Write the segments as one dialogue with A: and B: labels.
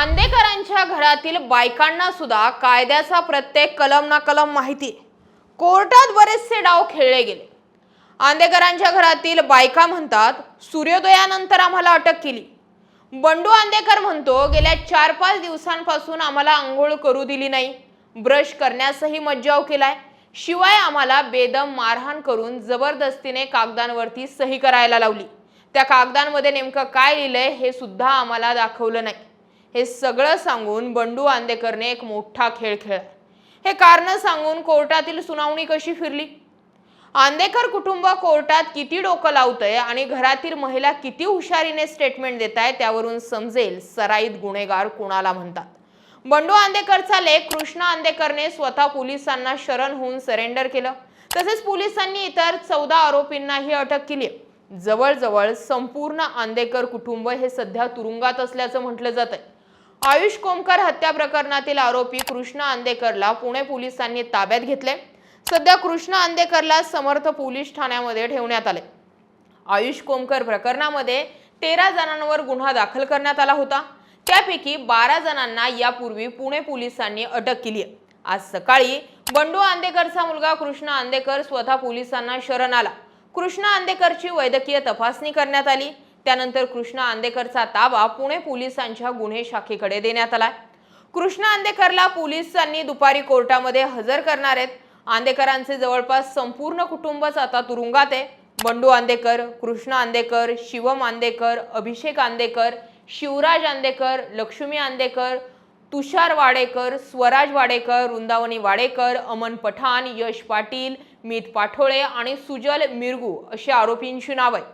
A: आंदेकरांच्या घरातील बायकांना सुद्धा कायद्याचा प्रत्येक कलम ना कलम माहिती आहे। कोर्टात बरेचसे डाव खेळले गेले। आंदेकरांच्या घरातील बायका म्हणतात, सूर्योदयानंतर आम्हाला अटक केली। बंडू आंदेकर म्हणतो, गेल्या 4-5 दिवसांपासून आम्हाला अंघोळ करू दिली नाही, ब्रश करण्यासही मज्जाव केलाय, शिवाय आम्हाला बेदम मारहाण करून जबरदस्तीने कागदांवरती सही करायला लावली। त्या कागदांमध्ये नेमकं काय लिहिलंय हे सुद्धा आम्हाला दाखवलं नाही। हे सगळं सांगून बंडू आंदेकरने एक मोठा खेळ खेळला। हे कारण सांगून कोर्टातील सुनावणी कशी फिरली, आंदेकर कुटुंब कोर्टात किती डोकं लावतंय आणि घरातील महिला किती हुशारीने स्टेटमेंट देताय त्यावरून समजेल सराईत गुन्हेगार कोणाला म्हणतात। बंडू आंदेकरचा लेक कृष्णा आंदेकरने स्वतः पोलिसांना शरण होऊन सरेंडर केलं। तसेच पोलिसांनी इतर 14 आरोपींनाही अटक केली। जवळजवळ संपूर्ण आंदेकर कुटुंब हे सध्या तुरुंगात असल्याचं म्हटलं जातंय। आयुष कोमकर हत्या प्रकरणातील आरोपी कृष्णा आंदेकरला पुणे पोलिसांनी ताब्यात घेतले। सध्या कृष्णा आंदेकरला समर्थ पोलीस ठाण्यामध्ये ठेवण्यात आले। आयुष कोमकर प्रकरणामध्ये 13 जणांवर गुन्हा दाखल करण्यात आला होता। त्यापैकी 12 जणांना यापूर्वी पुणे पोलिसांनी अटक केली आहे। आज सकाळी बंडू आंदेकरचा मुलगा कृष्णा आंदेकर स्वतः पोलिसांना शरण आला। कृष्णा आंदेकरची वैद्यकीय तपासणी करण्यात आली। त्यानंतर कृष्णा आंदेकरचा ताबा पुणे पोलिसांच्या गुन्हे शाखेकडे देण्यात आला। कृष्णा आंदेकरला पोलिसांनी दुपारी कोर्टामध्ये हजर करणार आहेत। आंदेकरांचे जवळपास संपूर्ण कुटुंबच आता तुरुंगात आहे। बंडू आंदेकर, कृष्णा आंदेकर, शिवम आंदेकर, अभिषेक आंदेकर, शिवराज आंदेकर, लक्ष्मी आंदेकर, तुषार वाडेकर, स्वराज वाडेकर, वृंदावनी वाडेकर, अमन पठाण, यश पाटील, मीत पाठोळे आणि सुजल मिरगू अशी आरोपींची नाव आहेत।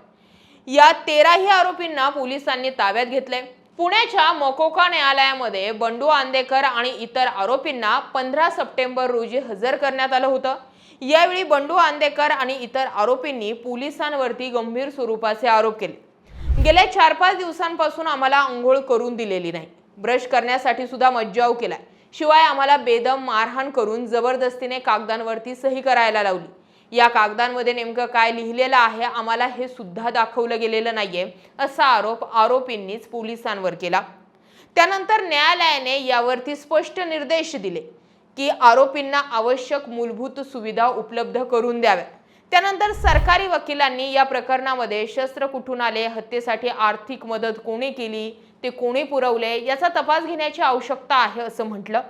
A: या 13ही आरोपींना पोलिसांनी ताब्यात घेतले। पुण्याच्या मकोका न्यायालयामध्ये बंडू आंदेकर आणि इतर आरोपींना 15 सप्टेंबर रोजी हजर करण्यात आलं होतं। यावेळी बंडू आंदेकर आणि इतर आरोपींनी पोलिसांवरती गंभीर स्वरूपाचे आरोप केले। गेल्या 4-5 दिवसांपासून आम्हाला अंघोळ करून दिलेली नाही, ब्रश करण्यासाठी सुद्धा मज्जाव केलाय, शिवाय आम्हाला बेदम मारहाण करून जबरदस्तीने कागदांवरती सही करायला लावली। या कागदांमध्ये नेमकं काय लिहिलेलं आहे आम्हाला हे सुद्धा दाखवलं गेलेलं नाहीये, असा आरोप आरोपींनीच पोलिसांवर केला। त्यानंतर न्यायालयाने यावरती स्पष्ट निर्देश दिले की आरोपींना आवश्यक मूलभूत सुविधा उपलब्ध करून द्याव्यात। त्यानंतर सरकारी वकिलांनी या प्रकरणामध्ये शस्त्र कुठून आले, हत्येसाठी आर्थिक मदत कोणी केली, ते कोणी पुरवले याचा तपास घेण्याची आवश्यकता आहे असं म्हटलं।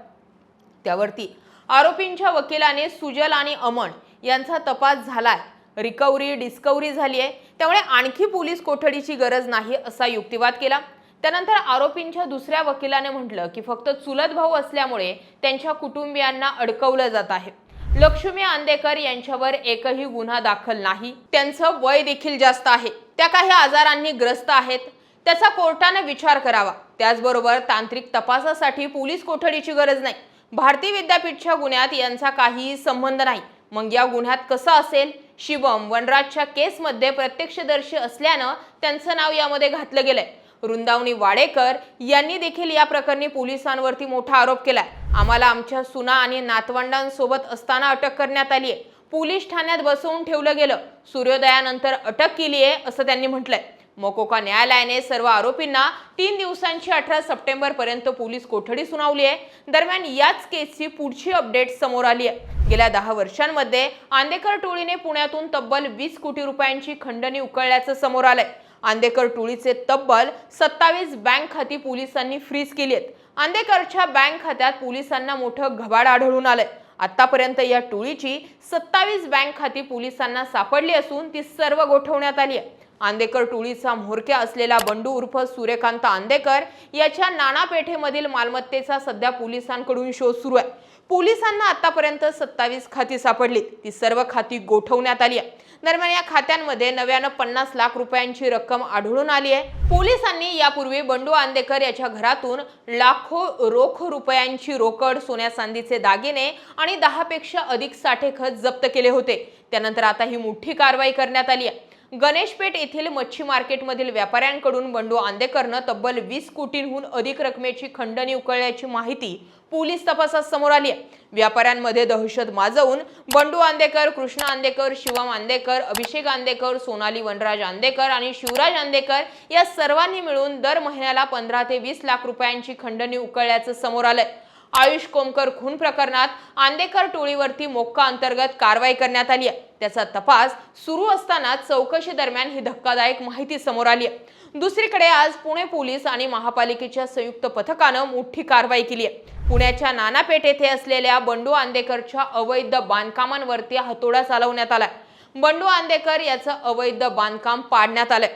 A: त्यावरती आरोपींच्या वकिलाने सुजल आणि अमन यांचा तपास झालाय, रिकव्हरी डिस्कव्हरी झाली आहे, त्यामुळे आणखी पोलीस कोठडीची गरज नाही असा युक्तिवाद केला। त्यानंतर आरोपींच्या दुसऱ्या वकिलाने म्हटलं की फक्त चुलत भाऊ असल्यामुळे त्यांच्या कुटुंबियांना अडकवलं जात आहे। लक्ष्मी आंदेकर यांच्यावर एकही गुन्हा दाखल नाही, त्यांचं वय देखील जास्त आहे, त्या काही आजारांनी ग्रस्त आहेत, त्याचा कोर्टाने विचार करावा। त्याचबरोबर तांत्रिक तपासासाठी पोलीस कोठडीची गरज नाही, भारतीय विद्यापीठच्या गुन्ह्यात यांचा काहीही संबंध नाही, मग या गुन्ह्यात कसं असेल? शिवम वनराजच्या केसमध्ये प्रत्यक्षदर्शी असल्यानं त्यांचं नाव यामध्ये घातलं गेलंय। वृंदावनी वाडेकर यांनी देखील या प्रकरणी पोलिसांवरती मोठा आरोप केलाय। आम्हाला आमच्या सुना आणि नातवंडांसोबत असताना अटक करण्यात आली आहे, पोलीस ठाण्यात बसवून ठेवलं गेलं, सूर्योदयानंतर अटक केली आहे असं त्यांनी म्हटलंय। मकोका न्यायालयाने सर्व आरोपींना 3 दिवसांची 18 सप्टेंबर पर्यंत पोलीस कोठडी सुनावली आहे। दरम्यान याच केसची पुढची अपडेट समोर आली आहे। गेल्या 10 वर्षांमध्ये आंदेकर टोळीने पुण्यातून तब्बल 20 कोटी रुपयांची खंडणी उकळल्याचं समोर आलंय। आंदेकर टोळीचे तब्बल 27 बँक खाती पोलिसांनी फ्रीज केली आहेत। आंदेकरच्या बँक खात्यात पोलिसांना मोठं घबाड आढळून आलंय। आतापर्यंत या टोळीची 27 बँक खाती पोलिसांना सापडली असून ती सर्व गोठवण्यात आली आहे। आंदेकर टोळीचा म्होरक्या असलेला बंडू उर्फ सूर्यकांत आंदेकर याच्या नाना पेठेमधील मालमत्तेचा सध्या पोलिसांकडून शोध सुरू आहे। पोलिसांना आतापर्यंत 27 खाती सापडली, ती सर्व खाती गोठवण्यात आली आहे। दरम्यान या खात्यांमध्ये नव्यानं 50 लाख रुपयांची रक्कम आढळून आली आहे। पोलिसांनी यापूर्वी बंडू आंदेकर याच्या घरातून लाखो रोख रुपयांची रोकड, सोन्या चांदीचे दागिने आणि 10 पेक्षा अधिक साठे खत जप्त केले होते। त्यानंतर आता ही मोठी कारवाई करण्यात आली आहे। गणेशपेठ येथील मच्छी मार्केटमधील व्यापाऱ्यांकडून बंडू आंदेकरनं तब्बल 20 कोटींहून अधिक रकमेची खंडणी उकळल्याची माहिती पोलीस तपासात समोर आली आहे। व्यापाऱ्यांमध्ये दहशत माजवून बंडू आंदेकर, कृष्ण आंदेकर, शिवम आंदेकर, अभिषेक आंदेकर, सोनाली वनराज आंदेकर आणि शिवराज आंदेकर या सर्वांनी मिळून दर महिन्याला 15 ते 20 लाख रुपयांची खंडणी उकळल्याचं समोर आलंय। आयुष कोमकर खून प्रकरणात आंदेकर टोळीवरती मोक्का अंतर्गत कारवाई करण्यात आली आहे। त्याचा तपास सुरू असताना चौकशी दरम्यान ही धक्कादायक माहिती समोर आली आहे। दुसरीकडे आज पुणे पोलीस आणि महापालिकेच्या संयुक्त पथकानं मोठी कारवाई केली आहे। पुण्याच्या नानापेठ येथे असलेल्या बंडू आंदेकरच्या अवैध बांधकामांवरती हातोडा चालवण्यात आलाय। बंडू आंदेकर याचं अवैध बांधकाम पाडण्यात आलंय।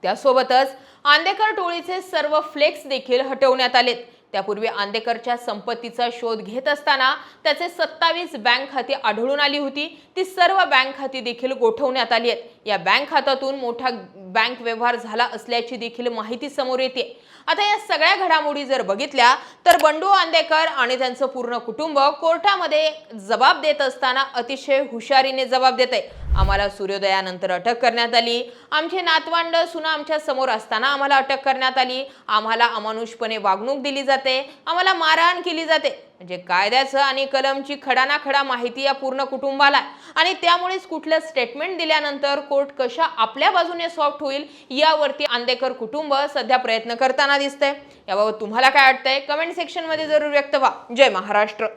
A: त्यासोबतच आंदेकर टोळीचे सर्व फ्लेक्स देखील हटवण्यात आलेत। त्यापूर्वी आंदेकरच्या संपत्तीचा शोध घेत असताना त्याचे 27 बँक खाती आढळून आली होती। ती सर्व बँक खाती देखील गोठवण्यात आली आहेत। या बँक खात्यातून मोठा बँक व्यवहार झाला असल्याची देखील माहिती समोर येते। आता या सगळ्या घडामोडी जर बघितल्या तर बंडू आंदेकर आणि त्यांचं पूर्ण कुटुंब कोर्टामध्ये जबाब देत असताना अतिशय हुशारीने जबाब देत आहे। आम्हाला सूर्योदयानंतर अटक करण्यात आली, आमचे नातवंड सुना आमच्या समोर असताना आम्हाला अटक करण्यात आली, आम्हाला अमानुषपणे वागणूक दिली जाते, आम्हाला मारहाण केली जाते। म्हणजे कायद्याचं आणि कलमची खडानाखडा माहिती या पूर्ण कुटुंबाला आणि त्यामुळेच कुठलं स्टेटमेंट दिल्यानंतर कोर्ट कशा आपल्या बाजूने सॉफ्ट होईल यावरती आंदेकर कुटुंब सध्या प्रयत्न करताना दिसतंय। याबाबत तुम्हाला काय वाटतंय कमेंट सेक्शन मध्ये जरूर व्यक्त व्हा। जय महाराष्ट्र।